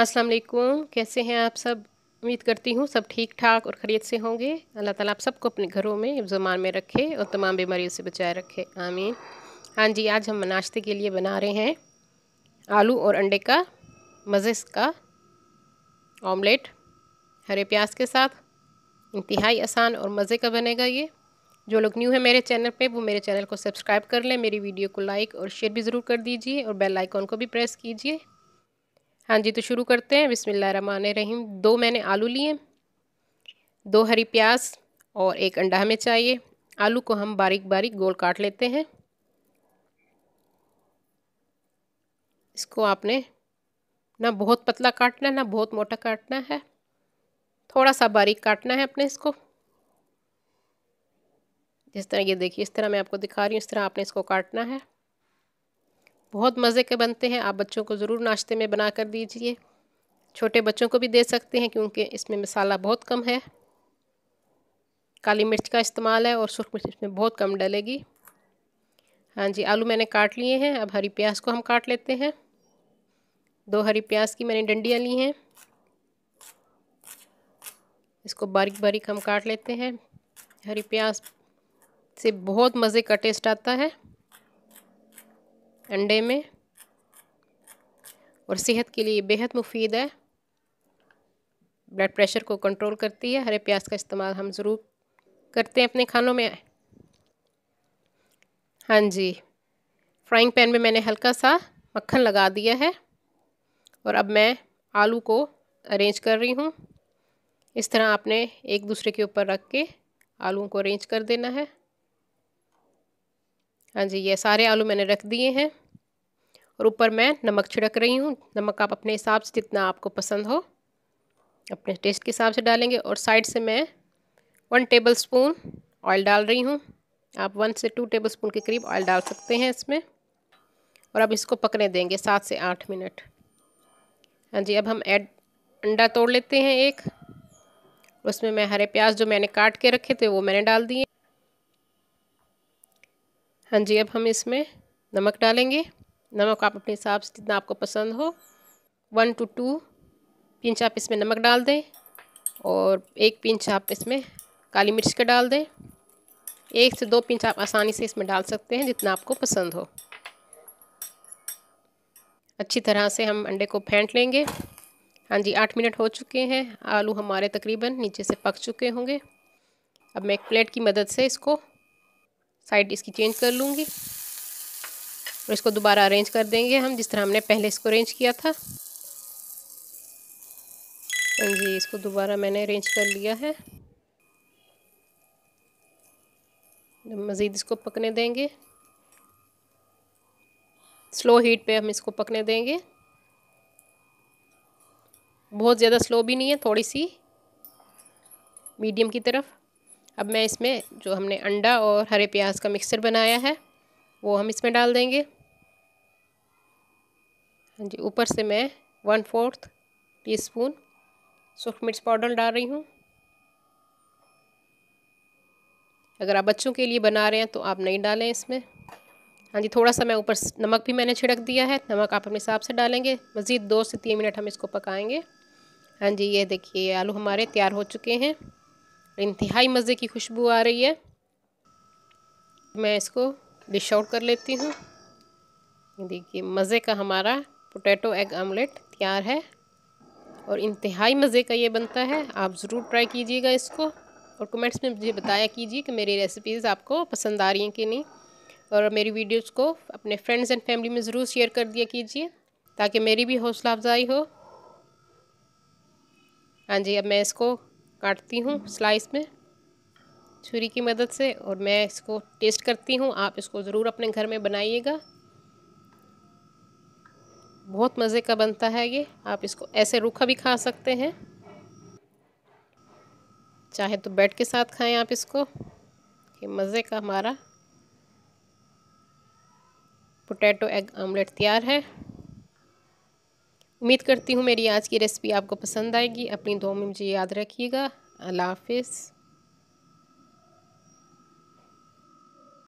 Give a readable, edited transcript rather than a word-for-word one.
अस्सलाम वालेकुम। कैसे हैं आप सब? उम्मीद करती हूँ सब ठीक ठाक और खैरियत से होंगे। अल्लाह ताला आप सबको अपने घरों में हिफ्ज़-ओ-अमान में रखे और तमाम बीमारियों से बचाए रखे, आमीन। हाँ जी, आज हम नाश्ते के लिए बना रहे हैं आलू और अंडे का मज़े का ऑमलेट हरे प्याज के साथ। इंतहाई आसान और मज़े का बनेगा ये। जो लोग न्यू हैं मेरे चैनल पे वो मेरे चैनल को सब्सक्राइब कर लें, मेरी वीडियो को लाइक और शेयर भी ज़रूर कर दीजिए और बेल आइकॉन को भी प्रेस कीजिए। हाँ जी, तो शुरू करते हैं। बिस्मिल्लाहिर्रहमानिर्रहीम। 2 मैंने आलू लिए, 2 हरी प्याज और 1 अंडा हमें चाहिए। आलू को हम बारीक बारीक गोल काट लेते हैं। इसको आपने ना बहुत पतला काटना है ना बहुत मोटा काटना है, थोड़ा सा बारीक काटना है अपने इसको। जिस तरह ये देखिए, इस तरह मैं आपको दिखा रही हूँ, इस तरह आपने इसको काटना है। बहुत मज़े के बनते हैं, आप बच्चों को ज़रूर नाश्ते में बना कर दीजिए। छोटे बच्चों को भी दे सकते हैं क्योंकि इसमें मसाला बहुत कम है, काली मिर्च का इस्तेमाल है और सुर्ख मिर्च इसमें बहुत कम डलेगी। हाँ जी, आलू मैंने काट लिए हैं। अब हरी प्याज को हम काट लेते हैं। 2 हरी प्याज की मैंने डंडियाँ ली हैं, इसको बारीक बारीक हम काट लेते हैं। हरी प्याज से बहुत मज़े का टेस्ट आता है अंडे में और सेहत के लिए बेहद मुफीद है, ब्लड प्रेशर को कंट्रोल करती है। हरे प्याज का इस्तेमाल हम ज़रूर करते हैं अपने खानों में। हाँ जी, फ्राइंग पैन में मैंने हल्का सा मक्खन लगा दिया है और अब मैं आलू को अरेंज कर रही हूँ। इस तरह आपने एक दूसरे के ऊपर रख के आलूओं को अरेंज कर देना है। हाँ जी, ये सारे आलू मैंने रख दिए हैं और ऊपर मैं नमक छिड़क रही हूँ। नमक आप अपने हिसाब से जितना आपको पसंद हो अपने टेस्ट के हिसाब से डालेंगे। और साइड से मैं 1 टेबलस्पून ऑयल डाल रही हूँ। आप 1 से 2 टेबलस्पून के करीब ऑयल डाल सकते हैं इसमें। और अब इसको पकने देंगे 7 से 8 मिनट। हाँ जी, अब हम अंडा तोड़ लेते हैं एक। उसमें मैं हरे प्याज जो मैंने काट के रखे थे वो मैंने डाल दिए। हाँ जी, अब हम इसमें नमक डालेंगे। नमक आप अपने हिसाब से जितना आपको पसंद हो, 1 to 2 पिंच आप इसमें नमक डाल दें और 1 पिंच आप इसमें काली मिर्च का डाल दें। 1 से 2 पिंच आप आसानी से इसमें डाल सकते हैं जितना आपको पसंद हो। अच्छी तरह से हम अंडे को फेंट लेंगे। हाँ जी, 8 मिनट हो चुके हैं। आलू हमारे तकरीबन नीचे से पक चुके होंगे। अब मैं एक प्लेट की मदद से इसको साइड इसकी चेंज कर लूँगी और इसको दोबारा अरेंज कर देंगे हम जिस तरह हमने पहले इसको अरेंज किया था। हाँ जी, इसको दोबारा मैंने अरेंज कर लिया है। मज़ीद इसको पकने देंगे, स्लो हीट पे हम इसको पकने देंगे। बहुत ज़्यादा स्लो भी नहीं है, थोड़ी सी मीडियम की तरफ। अब मैं इसमें जो हमने अंडा और हरे प्याज का मिक्सचर बनाया है वो हम इसमें डाल देंगे। हाँ जी, ऊपर से मैं 1/4 टीस्पून सुर्ख मिर्च पाउडर डाल रही हूँ। अगर आप बच्चों के लिए बना रहे हैं तो आप नहीं डालें इसमें। हाँ जी, थोड़ा सा मैं ऊपर नमक भी मैंने छिड़क दिया है। नमक आप अपने हिसाब से डालेंगे। मज़ीद 2 से 3 मिनट हम इसको पकाएंगे। हाँ जी, ये देखिए आलू हमारे तैयार हो चुके हैं। इंतहाई मज़े की खुशबू आ रही है। मैं इसको डिश आउट कर लेती हूँ। देखिए मज़े का हमारा पोटैटो एग ऑमलेट तैयार है और इंतहाई मज़े का ये बनता है। आप ज़रूर ट्राई कीजिएगा इसको और कमेंट्स में मुझे बताया कीजिए कि मेरी रेसिपीज़ आपको पसंद आ रही हैं कि नहीं। और मेरी वीडियोज़ को अपने फ्रेंड्स एंड फैमिली में ज़रूर शेयर कर दिया कीजिए ताकि मेरी भी हौसला अफजाई हो। हाँ जी, अब मैं इसको काटती हूँ स्लाइस में छुरी की मदद से और मैं इसको टेस्ट करती हूँ। आप इसको ज़रूर अपने घर में बनाइएगा, बहुत मज़े का बनता है ये। आप इसको ऐसे रूखा भी खा सकते हैं, चाहे तो ब्रेड के साथ खाएं आप इसको। ये मज़े का हमारा पोटैटो एग ऑमलेट तैयार है। उम्मीद करती हूँ मेरी आज की रेसिपी आपको पसंद आएगी। अपनी दुआ में मुझे याद रखिएगा। अल्लाह हाफिज़।